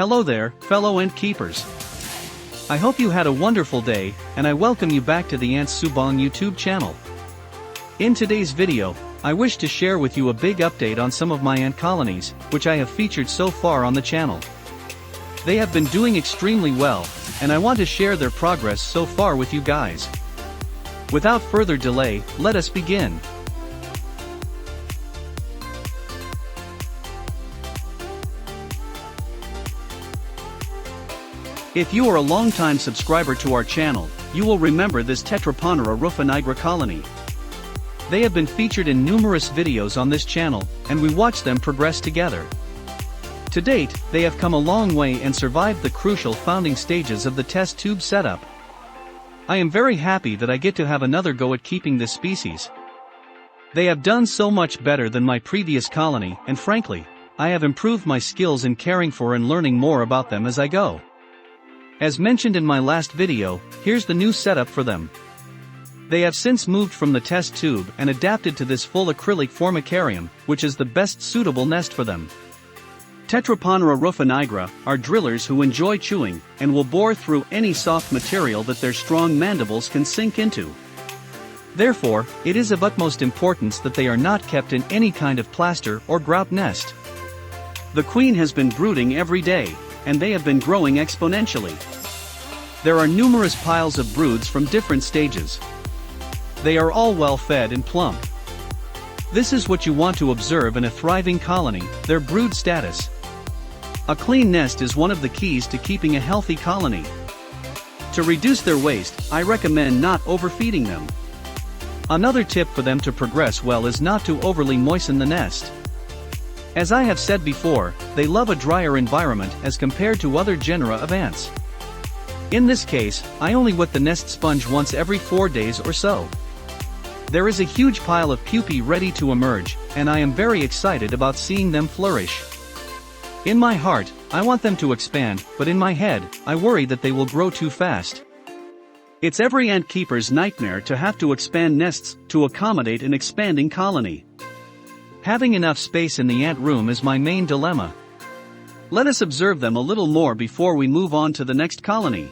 Hello there, fellow ant keepers. I hope you had a wonderful day, and I welcome you back to the Ant Subang YouTube channel. In today's video, I wish to share with you a big update on some of my ant colonies, which I have featured so far on the channel. They have been doing extremely well, and I want to share their progress so far with you guys. Without further delay, let us begin. If you are a long-time subscriber to our channel, you will remember this Tetraponera ruffa nigra colony. They have been featured in numerous videos on this channel, and we watch them progress together. To date, they have come a long way and survived the crucial founding stages of the test tube setup. I am very happy that I get to have another go at keeping this species. They have done so much better than my previous colony, and frankly, I have improved my skills in caring for and learning more about them as I go. As mentioned in my last video, here's the new setup for them. They have since moved from the test tube and adapted to this full acrylic formicarium, which is the best suitable nest for them. Tetraponera ruffa nigra are drillers who enjoy chewing and will bore through any soft material that their strong mandibles can sink into. Therefore, it is of utmost importance that they are not kept in any kind of plaster or grout nest. The queen has been brooding every day, and they have been growing exponentially. There are numerous piles of broods from different stages. They are all well fed and plump. This is what you want to observe in a thriving colony, their brood status. A clean nest is one of the keys to keeping a healthy colony. To reduce their waste, I recommend not overfeeding them. Another tip for them to progress well is not to overly moisten the nest. As I have said before, they love a drier environment as compared to other genera of ants. In this case, I only wet the nest sponge once every 4 days or so. There is a huge pile of pupae ready to emerge, and I am very excited about seeing them flourish. In my heart, I want them to expand, but in my head, I worry that they will grow too fast. It's every ant keeper's nightmare to have to expand nests to accommodate an expanding colony. Having enough space in the ant room is my main dilemma. Let us observe them a little more before we move on to the next colony.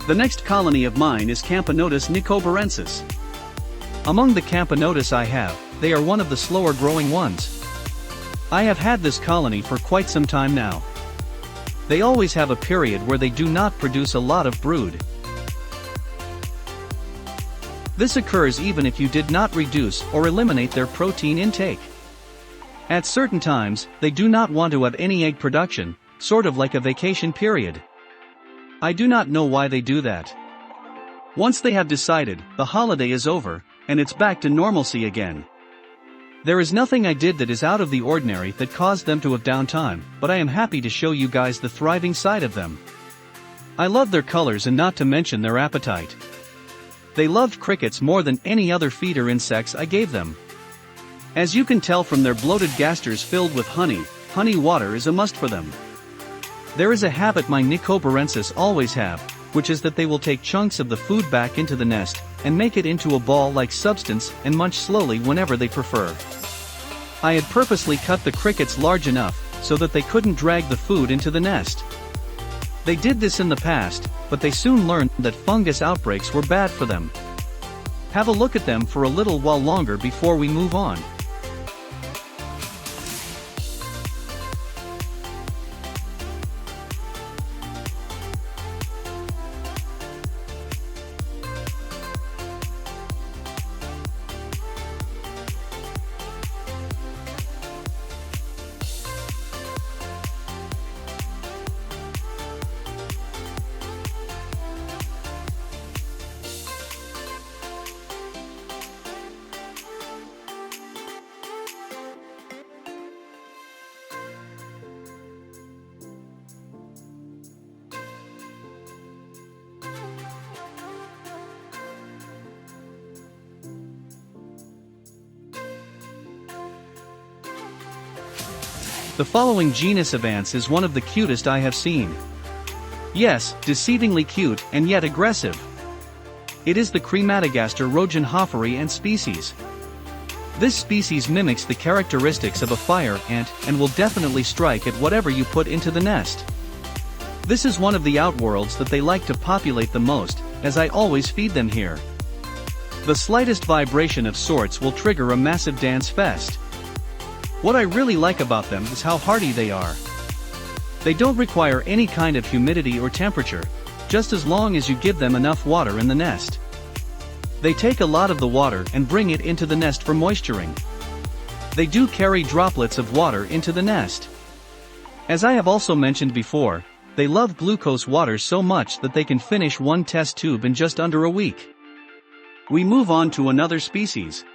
The next colony of mine is Camponotus nicobarensis. Among the camponotus I have, they are one of the slower growing ones. I have had this colony for quite some time now. They always have a period where they do not produce a lot of brood. This occurs even if you did not reduce or eliminate their protein intake. At certain times, they do not want to have any egg production, sort of like a vacation period. I do not know why they do that. Once they have decided, the holiday is over, and it's back to normalcy again. There is nothing I did that is out of the ordinary that caused them to have downtime, but I am happy to show you guys the thriving side of them. I love their colors and not to mention their appetite. They loved crickets more than any other feeder insects I gave them. As you can tell from their bloated gasters filled with honey water is a must for them. There is a habit my nicobarensis always have, which is that they will take chunks of the food back into the nest, and make it into a ball-like substance and munch slowly whenever they prefer. I had purposely cut the crickets large enough, so that they couldn't drag the food into the nest. They did this in the past, but they soon learned that fungus outbreaks were bad for them. Have a look at them for a little while longer before we move on. The following genus of ants is one of the cutest I have seen. Yes, deceivingly cute and yet aggressive. It is the crematagaster rojanhoffery ant species. This species mimics the characteristics of a fire ant and will definitely strike at whatever you put into the nest. This is one of the outworlds that they like to populate the most, as I always feed them here. The slightest vibration of sorts will trigger a massive dance fest. What I really like about them is how hardy they are. They don't require any kind of humidity or temperature, just as long as you give them enough water in the nest. They take a lot of the water and bring it into the nest for moisturing. They do carry droplets of water into the nest. As I have also mentioned before, they love glucose water so much that they can finish one test tube in just under a week. We move on to another species.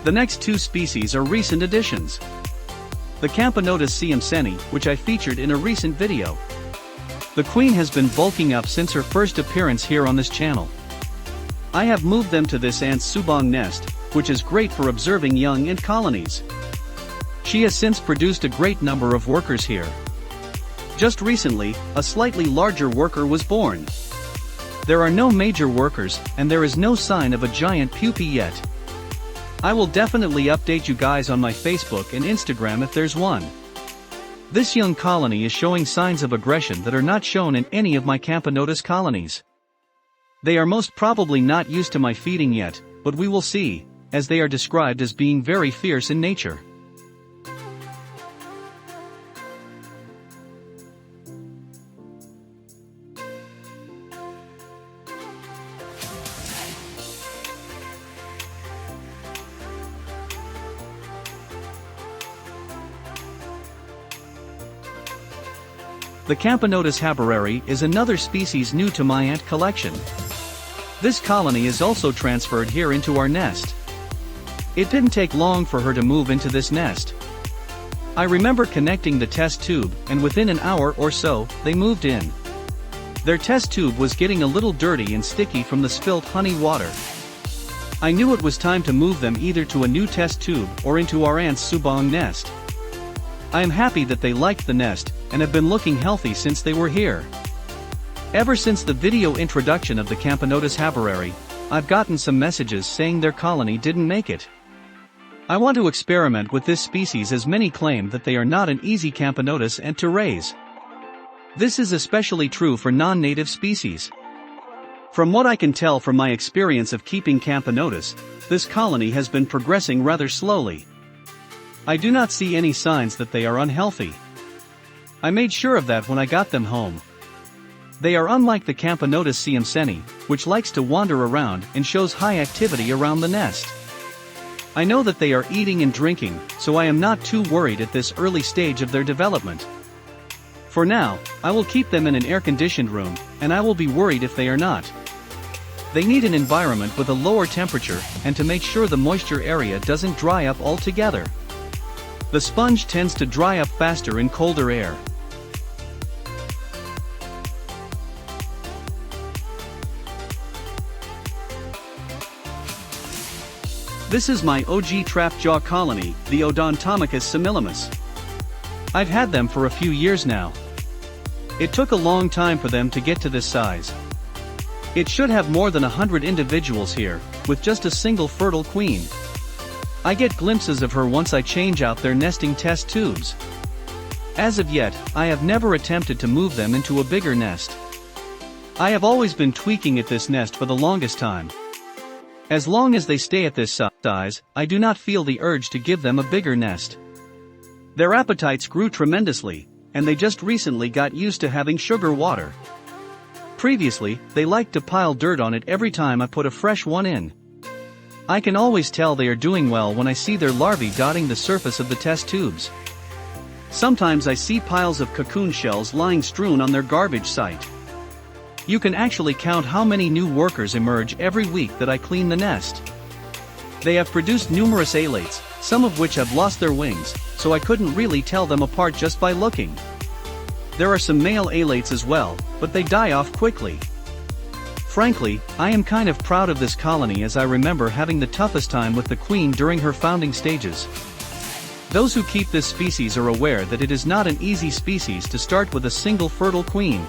The next two species are recent additions. The camponotus csene, which I featured in a recent video. The queen has been bulking up since her first appearance here on this channel. I have moved them to this ant's Subang nest, which is great for observing young ant colonies. She has since produced a great number of workers here. Just recently, a slightly larger worker was born. There are no major workers, and there is no sign of a giant pupae yet. I will definitely update you guys on my Facebook and Instagram if there's one. This young colony is showing signs of aggression that are not shown in any of my camponotus colonies. They are most probably not used to my feeding yet, but we will see, as they are described as being very fierce in nature. The camponotus haberari is another species new to my ant collection. This colony is also transferred here into our nest. It didn't take long for her to move into this nest. I remember connecting the test tube, and within an hour or so, they moved in. Their test tube was getting a little dirty and sticky from the spilt honey water. I knew it was time to move them either to a new test tube or into our ant's Subang nest. I am happy that they liked the nest, and have been looking healthy since they were here. Ever since the video introduction of the camponotus haberari, I've gotten some messages saying their colony didn't make it. I want to experiment with this species as many claim that they are not an easy camponotus ant to raise. This is especially true for non-native species. From what I can tell from my experience of keeping camponotus, this colony has been progressing rather slowly. I do not see any signs that they are unhealthy. I made sure of that when I got them home. They are unlike the camponotus csene, which likes to wander around and shows high activity around the nest. I know that they are eating and drinking, so I am not too worried at this early stage of their development. For now, I will keep them in an air-conditioned room, and I will be worried if they are not. They need an environment with a lower temperature, and to make sure the moisture area doesn't dry up altogether. The sponge tends to dry up faster in colder air. This is my OG trap-jaw colony, the odontomicus similimus. I've had them for a few years now. It took a long time for them to get to this size. It should have more than 100 individuals here, with just a single fertile queen. I get glimpses of her once I change out their nesting test tubes. As of yet, I have never attempted to move them into a bigger nest. I have always been tweaking at this nest for the longest time. As long as they stay at this size, I do not feel the urge to give them a bigger nest. Their appetites grew tremendously, and they just recently got used to having sugar water. Previously, they liked to pile dirt on it every time I put a fresh one in. I can always tell they are doing well when I see their larvae dotting the surface of the test tubes. Sometimes I see piles of cocoon shells lying strewn on their garbage site. You can actually count how many new workers emerge every week that I clean the nest. They have produced numerous alates, some of which have lost their wings, so I couldn't really tell them apart just by looking. There are some male alates as well, but they die off quickly. Frankly, I am kind of proud of this colony as I remember having the toughest time with the queen during her founding stages. Those who keep this species are aware that it is not an easy species to start with a single fertile queen.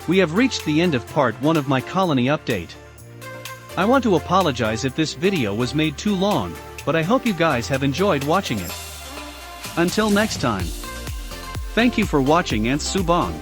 We have reached the end of part 1 of my colony update. I want to apologize if this video was made too long, but I hope you guys have enjoyed watching it. Until next time. Thank you for watching, and Subang.